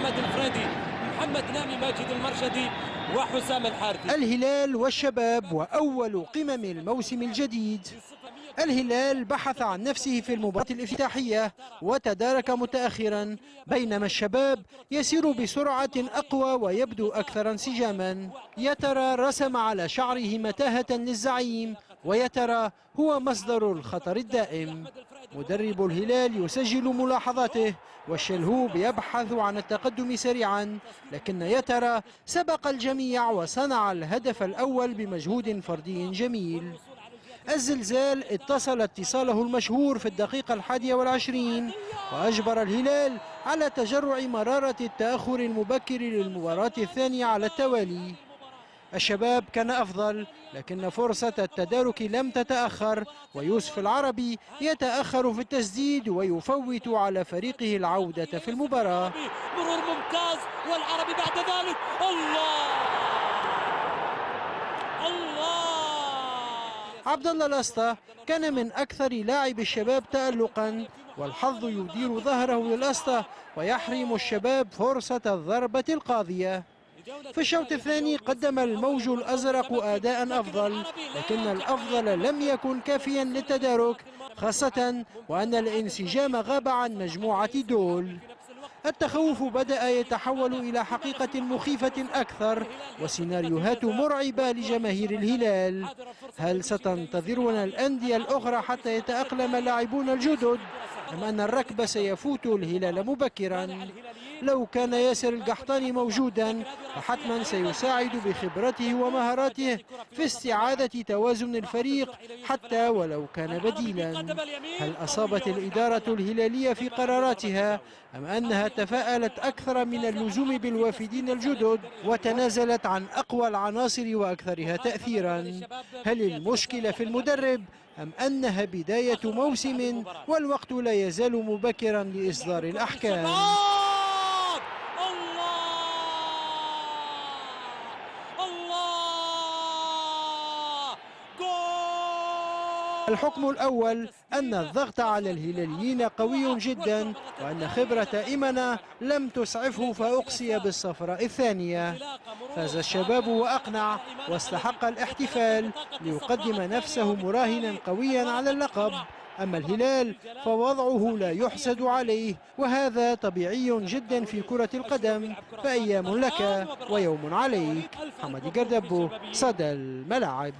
محمد الفريدي، محمد نامي، ماجد المرشدي، وحسام الحارثي. الهلال والشباب وأول قمم الموسم الجديد. الهلال بحث عن نفسه في المباراة الافتتاحية وتدارك متأخرا، بينما الشباب يسير بسرعة أقوى ويبدو أكثر انسجاما. يا ترى رسم على شعره متاهة للزعيم، ويا ترى هو مصدر الخطر الدائم. مدرب الهلال يسجل ملاحظاته، والشلهوب يبحث عن التقدم سريعا، لكن يا ترى سبق الجميع وصنع الهدف الأول بمجهود فردي جميل. الزلزال اتصل اتصاله المشهور في الدقيقة 21 وأجبر الهلال على تجرع مرارة التأخر المبكر للمباراة الثانية على التوالي. الشباب كان أفضل، لكن فرصة التدارك لم تتأخر، ويوسف العربي يتأخر في التسديد ويفوت على فريقه العودة في المباراة. مرور ممتاز، والعربي بعد ذلك عبد الله الأسطى كان من أكثر لاعبي الشباب تألقا، والحظ يدير ظهره للأسطى ويحرم الشباب فرصة الضربة القاضية. في الشوط الثاني قدم الموج الأزرق أداء أفضل، لكن الأفضل لم يكن كافيا للتدارك، خاصة وأن الانسجام غاب عن مجموعة دول. التخوف بدأ يتحول إلى حقيقة مخيفة أكثر، وسيناريوهات مرعبة لجماهير الهلال. هل ستنتظرنا الأندية الأخرى حتى يتأقلم اللاعبون الجدد، أم أن الركب سيفوت الهلال مبكرا؟ لو كان ياسر القحطاني موجودا فحتما سيساعد بخبرته ومهاراته في استعادة توازن الفريق حتى ولو كان بديلا. هل أصابت الإدارة الهلالية في قراراتها، أم أنها تفاءلت أكثر من اللزوم بالوافدين الجدد وتنازلت عن أقوى العناصر وأكثرها تأثيرا؟ هل المشكلة في المدرب، أم أنها بداية موسم والوقت لا يزال مبكرا لإصدار الأحكام؟ الحكم الأول أن الضغط على الهلاليين قوي جدا، وأن خبرة إيمانا لم تسعفه فأقصي بالصفراء الثانية. فاز الشباب وأقنع واستحق الاحتفال ليقدم نفسه مراهنا قويا على اللقب. أما الهلال فوضعه لا يحسد عليه، وهذا طبيعي جدا في كرة القدم، فأيام لك ويوم عليك. محمد قردبو، صدى الملاعب.